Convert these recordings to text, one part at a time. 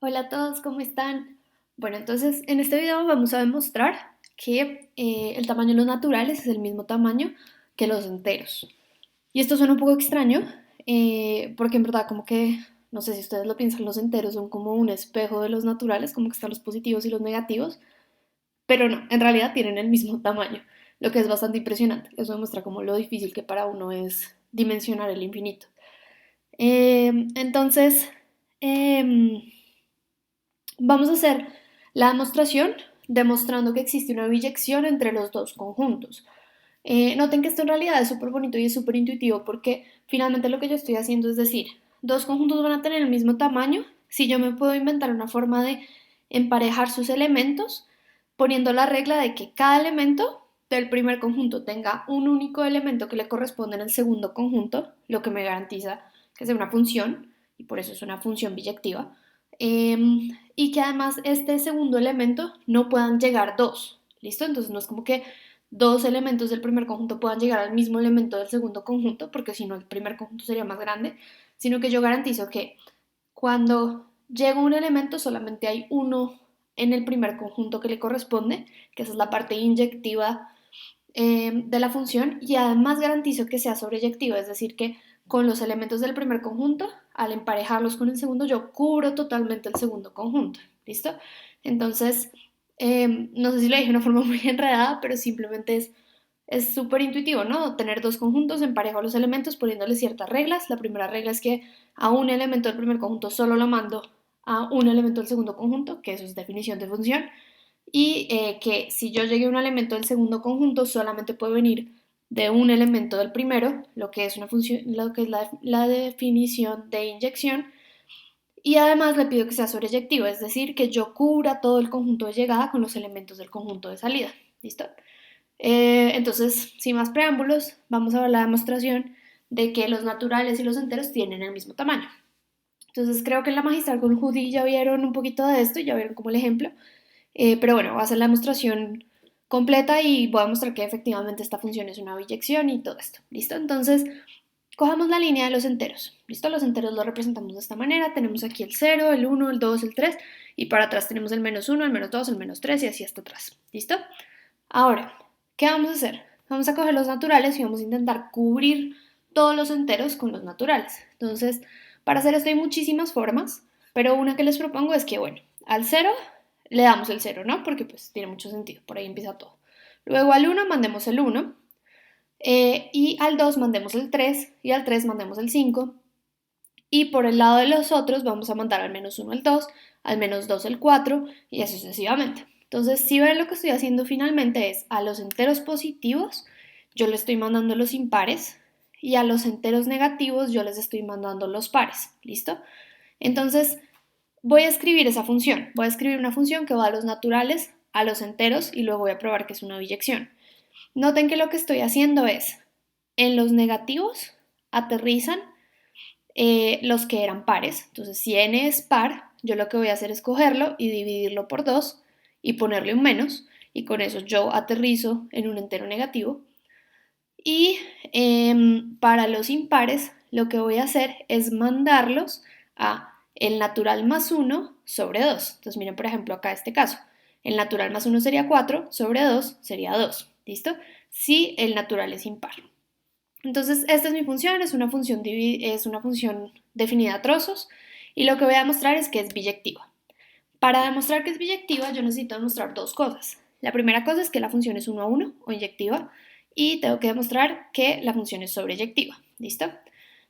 Hola a todos, ¿cómo están? Bueno, entonces en este video vamos a demostrar que el tamaño de los naturales es el mismo tamaño que los enteros. Y esto suena un poco extraño, porque en verdad como que, no sé si ustedes lo piensan, los enteros son como un espejo de los naturales, como que están los positivos y los negativos, pero no, en realidad tienen el mismo tamaño, lo que es bastante impresionante. Eso demuestra como lo difícil que para uno es dimensionar el infinito. Entonces, em, vamos a hacer la demostración demostrando que existe una biyección entre los dos conjuntos. Noten que esto en realidad es súper bonito y es súper intuitivo porque finalmente lo que yo estoy haciendo es decir, dos conjuntos van a tener el mismo tamaño si yo me puedo inventar una forma de emparejar sus elementos poniendo la regla de que cada elemento del primer conjunto tenga un único elemento que le corresponde en el segundo conjunto, lo que me garantiza que sea una función, y por eso es una función biyectiva, y que además este segundo elemento no puedan llegar dos, ¿listo? Entonces no es como que dos elementos del primer conjunto puedan llegar al mismo elemento del segundo conjunto, porque si no el primer conjunto sería más grande, sino que yo garantizo que cuando llega un elemento solamente hay uno en el primer conjunto que le corresponde, que esa es la parte inyectiva de la función, y además garantizo que sea sobreyectiva, es decir, que con los elementos del primer conjunto, al emparejarlos con el segundo, yo cubro totalmente el segundo conjunto. ¿Listo? Entonces, no sé si lo dije de una forma muy enredada, pero simplemente es súper intuitivo, ¿no? Tener dos conjuntos, emparejo los elementos poniéndoles ciertas reglas. La primera regla es que a un elemento del primer conjunto solo lo mando a un elemento del segundo conjunto, que eso es definición de función, y que si yo llegué a un elemento del segundo conjunto solamente puede venir de un elemento del primero, lo que es una función, lo que es la definición de inyección, y además le pido que sea sobreyectivo, es decir, que yo cubra todo el conjunto de llegada con los elementos del conjunto de salida. ¿Listo? Entonces, sin más preámbulos, vamos a ver la demostración de que los naturales y los enteros tienen el mismo tamaño. Entonces, creo que en la magistral con Judy ya vieron un poquito de esto, ya vieron como el ejemplo. Pero bueno, voy a hacer la demostración completa y voy a mostrar que efectivamente esta función es una biyección y todo esto. ¿Listo? Entonces, cojamos la línea de los enteros. ¿Listo? Los enteros los representamos de esta manera. Tenemos aquí el 0, el 1, el 2, el 3 y para atrás tenemos el menos 1, el menos 2, el menos 3 y así hasta atrás. ¿Listo? Ahora, ¿qué vamos a hacer? Vamos a coger los naturales y vamos a intentar cubrir todos los enteros con los naturales. Entonces, para hacer esto hay muchísimas formas, pero una que les propongo es que, bueno, al 0 le damos el 0, ¿no? Porque pues tiene mucho sentido, por ahí empieza todo. Luego al 1 mandemos el 1, y al 2 mandemos el 3, y al 3 mandemos el 5, y por el lado de los otros vamos a mandar al menos 1 el 2, al menos 2 el 4, y así sucesivamente. Entonces, si ven lo que estoy haciendo finalmente es a los enteros positivos, yo le estoy mandando los impares, y a los enteros negativos yo les estoy mandando los pares. ¿Listo? Entonces, voy a escribir esa función. Voy a escribir una función que va a los naturales, a los enteros, y luego voy a probar que es una biyección. Noten que lo que estoy haciendo es, en los negativos aterrizan los que eran pares. Entonces, si n es par, yo lo que voy a hacer es cogerlo y dividirlo por 2 y ponerle un menos, y con eso yo aterrizo en un entero negativo. Y para los impares, lo que voy a hacer es mandarlos a el natural más 1 sobre 2. Entonces, miren, por ejemplo, acá este caso. El natural más 1 sería 4, sobre 2 sería 2. ¿Listo? Si el natural es impar. Entonces, esta es mi función, es una función definida a trozos, y lo que voy a demostrar es que es biyectiva. Para demostrar que es biyectiva, yo necesito demostrar dos cosas. La primera cosa es que la función es 1 a 1 o inyectiva, y tengo que demostrar que la función es sobreyectiva. ¿Listo?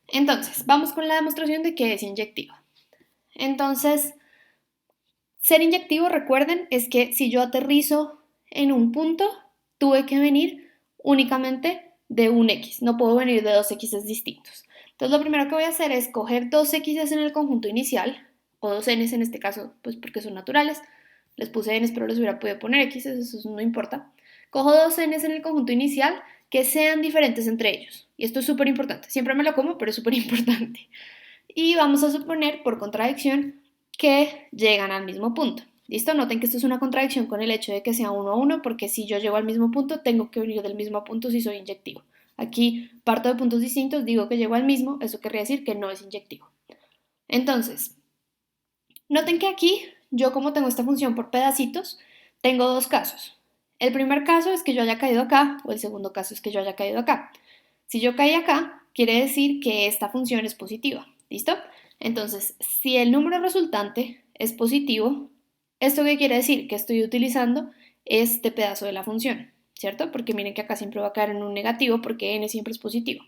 Entonces, vamos con la demostración de que es inyectiva. Entonces, ser inyectivo, recuerden, es que si yo aterrizo en un punto, tuve que venir únicamente de un x, no puedo venir de dos x distintos. Entonces lo primero que voy a hacer es coger dos x en el conjunto inicial, o dos n's en este caso, pues porque son naturales. Les puse n's, pero les hubiera podido poner x, eso no importa. Cojo dos n's en el conjunto inicial que sean diferentes entre ellos. Y esto es súper importante. Siempre me lo como, pero es súper importante. Y vamos a suponer, por contradicción, que llegan al mismo punto. ¿Listo? Noten que esto es una contradicción con el hecho de que sea 1 a 1, porque si yo llego al mismo punto, tengo que venir del mismo punto si soy inyectivo. Aquí parto de puntos distintos, digo que llego al mismo, eso querría decir que no es inyectivo. Entonces, Noten que aquí, yo como tengo esta función por pedacitos, tengo dos casos. El primer caso es que yo haya caído acá, o el segundo caso es que yo haya caído acá. Si yo caí acá, quiere decir que esta función es positiva, ¿listo? Entonces, si el número resultante es positivo, ¿esto qué quiere decir? Que estoy utilizando este pedazo de la función, ¿cierto? Porque miren que acá siempre va a caer en un negativo porque n siempre es positivo.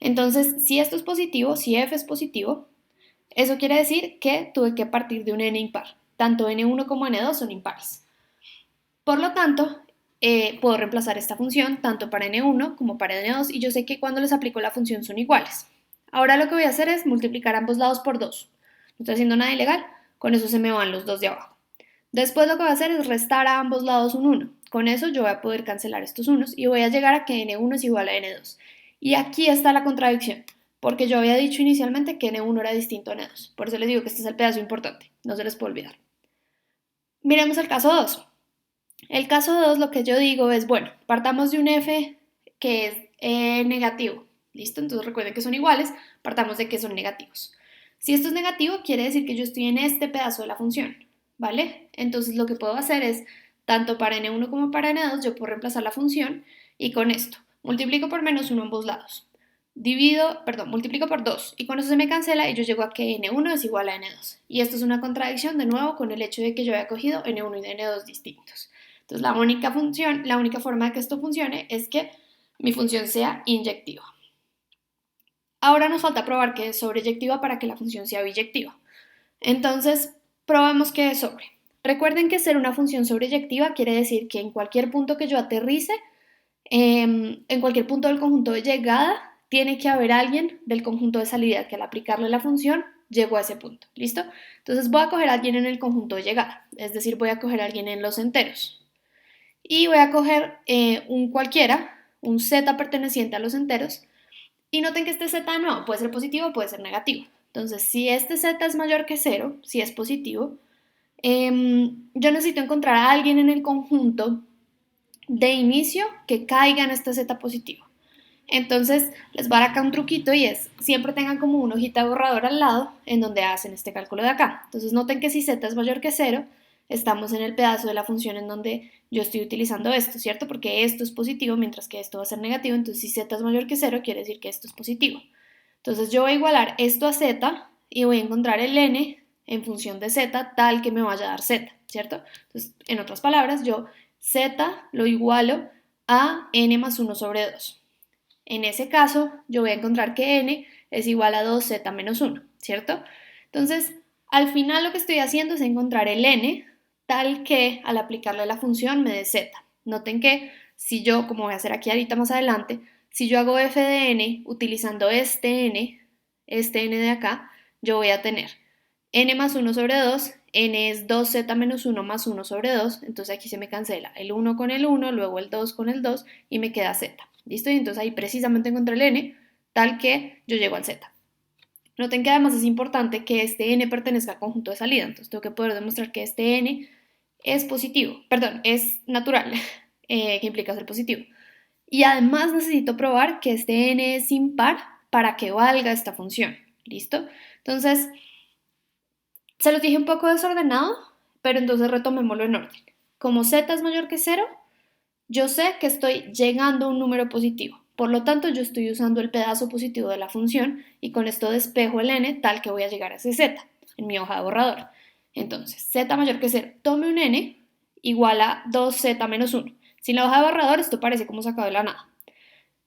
Entonces, si esto es positivo, si f es positivo, eso quiere decir que tuve que partir de un n impar. Tanto n1 como n2 son impares. Por lo tanto, puedo reemplazar esta función tanto para n1 como para n2 y yo sé que cuando les aplico la función son iguales. Ahora lo que voy a hacer es multiplicar ambos lados por 2. No estoy haciendo nada ilegal, con eso se me van los dos de abajo. Después lo que voy a hacer es restar a ambos lados un 1. Con eso yo voy a poder cancelar estos unos y voy a llegar a que n1 es igual a n2. Y aquí está la contradicción, porque yo había dicho inicialmente que n1 era distinto a n2. Por eso les digo que este es el pedazo importante, no se les puede olvidar. Miremos el caso 2. El caso 2 lo que yo digo es, bueno, partamos de un f que es negativo, ¿listo? Entonces recuerden que son iguales, partamos de que son negativos. Si esto es negativo, quiere decir que yo estoy en este pedazo de la función, ¿vale? Entonces lo que puedo hacer es, tanto para n1 como para n2, yo puedo reemplazar la función y con esto multiplico por menos 1 ambos lados. Multiplico por 2 y con eso se me cancela y yo llego a que n1 es igual a n2. Y esto es una contradicción de nuevo con el hecho de que yo haya cogido n1 y n2 distintos. Entonces la única forma de que esto funcione es que mi función sea inyectiva. Ahora nos falta probar que es sobreyectiva para que la función sea biyectiva. Entonces, probemos que es sobre. Recuerden que ser una función sobreyectiva quiere decir que en cualquier punto que yo aterrice, en cualquier punto del conjunto de llegada, tiene que haber alguien del conjunto de salida que al aplicarle la función llegó a ese punto. ¿Listo? Entonces voy a coger a alguien en el conjunto de llegada, es decir, voy a coger a alguien en los enteros. Y voy a coger un cualquiera, un z perteneciente a los enteros, y noten que este z de nuevo puede ser positivo o puede ser negativo. Entonces, si este z es mayor que 0, si es positivo, yo necesito encontrar a alguien en el conjunto de inicio que caiga en este z positivo. Entonces, les voy a dar acá un truquito y es, siempre tengan como una hojita borradora al lado en donde hacen este cálculo de acá. Entonces, noten que si z es mayor que 0, estamos en el pedazo de la función en donde yo estoy utilizando esto, ¿cierto? Porque esto es positivo mientras que esto va a ser negativo, entonces si z es mayor que 0 quiere decir que esto es positivo. Entonces yo voy a igualar esto a z y voy a encontrar el n en función de z tal que me vaya a dar z, ¿cierto? Entonces, en otras palabras, yo z lo igualo a n más 1 sobre 2. En ese caso, yo voy a encontrar que n es igual a 2z menos 1, ¿cierto? Entonces, al final lo que estoy haciendo es encontrar el n tal que al aplicarle la función me dé z. Noten que si yo, como voy a hacer aquí ahorita más adelante, si yo hago f de n utilizando este n de acá, yo voy a tener n más 1 sobre 2, n es 2z menos 1 más 1 sobre 2, entonces aquí se me cancela el 1 con el 1, luego el 2 con el 2 y me queda z. ¿Listo? Y entonces ahí precisamente encontré el n tal que yo llego al z. Noten que además es importante que este n pertenezca al conjunto de salida, entonces tengo que poder demostrar que este n es positivo, perdón, es natural, que implica ser positivo. Y además necesito probar que este n es impar para que valga esta función. ¿Listo? Entonces, se los dije un poco desordenado, pero entonces retomémoslo en orden. Como z es mayor que 0, yo sé que estoy llegando a un número positivo. Por lo tanto, yo estoy usando el pedazo positivo de la función y con esto despejo el n tal que voy a llegar a ese z en mi hoja de borrador. Entonces, z mayor que 0, tome un n igual a 2z menos 1. Sin la hoja de borrador, esto parece como sacado de la nada.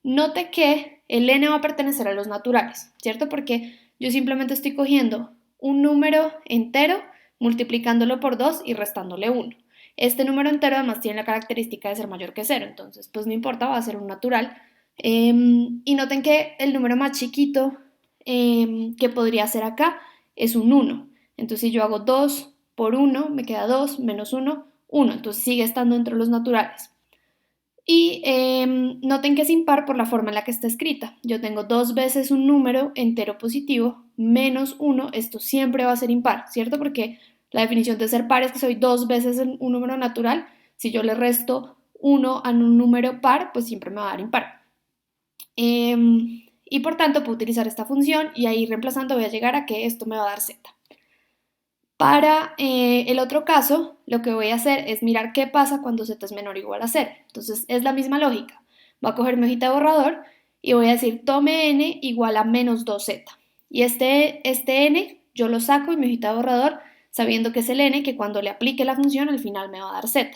Note que el n va a pertenecer a los naturales, ¿cierto? Porque yo simplemente estoy cogiendo un número entero, multiplicándolo por 2 y restándole 1. Este número entero además tiene la característica de ser mayor que 0, entonces pues no importa, va a ser un natural. Y noten que el número más chiquito que podría ser acá es un 1. Entonces si yo hago 2 por 1, me queda 2 menos 1, 1. Entonces sigue estando entre los naturales. Y noten que es impar por la forma en la que está escrita. Yo tengo dos veces un número entero positivo menos 1, esto siempre va a ser impar, ¿cierto? Porque la definición de ser par es que soy dos veces un número natural. Si yo le resto 1 a un número par, pues siempre me va a dar impar. Y por tanto puedo utilizar esta función y ahí reemplazando voy a llegar a que esto me va a dar z. Para el otro caso, lo que voy a hacer es mirar qué pasa cuando z es menor o igual a 0. Entonces es la misma lógica. Voy a coger mi hojita de borrador y voy a decir tome n igual a menos 2z. Y este n yo lo saco en mi hojita de borrador sabiendo que es el n que cuando le aplique la función al final me va a dar z.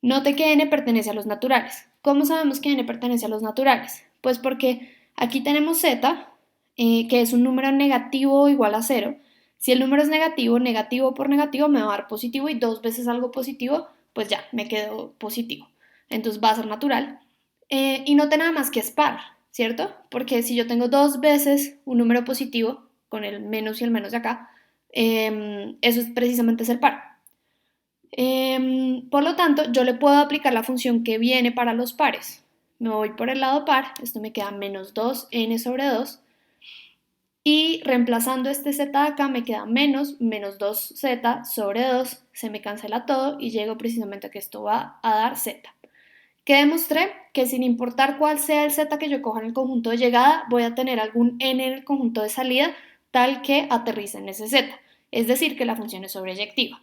Note que n pertenece a los naturales. ¿Cómo sabemos que n pertenece a los naturales? Pues porque aquí tenemos z, que es un número negativo o igual a 0. Si el número es negativo, negativo por negativo me va a dar positivo y dos veces algo positivo, pues ya, me quedo positivo. Entonces va a ser natural. Y note nada más que es par, ¿cierto? Porque si yo tengo dos veces un número positivo, con el menos y el menos de acá, eso es precisamente ser par. Por lo tanto, yo le puedo aplicar la función que viene para los pares. Me voy por el lado par, esto me queda menos 2n sobre 2. Y reemplazando este z de acá me queda menos 2z sobre 2, se me cancela todo y llego precisamente a que esto va a dar z. Que demostré que sin importar cuál sea el z que yo coja en el conjunto de llegada, voy a tener algún n en el conjunto de salida tal que aterrice en ese z. Es decir, que la función es sobreyectiva.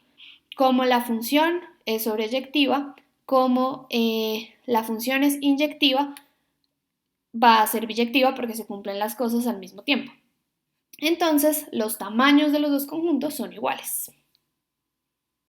Como la función es sobreyectiva, como la función es inyectiva, va a ser biyectiva porque se cumplen las cosas al mismo tiempo. Entonces, los tamaños de los dos conjuntos son iguales.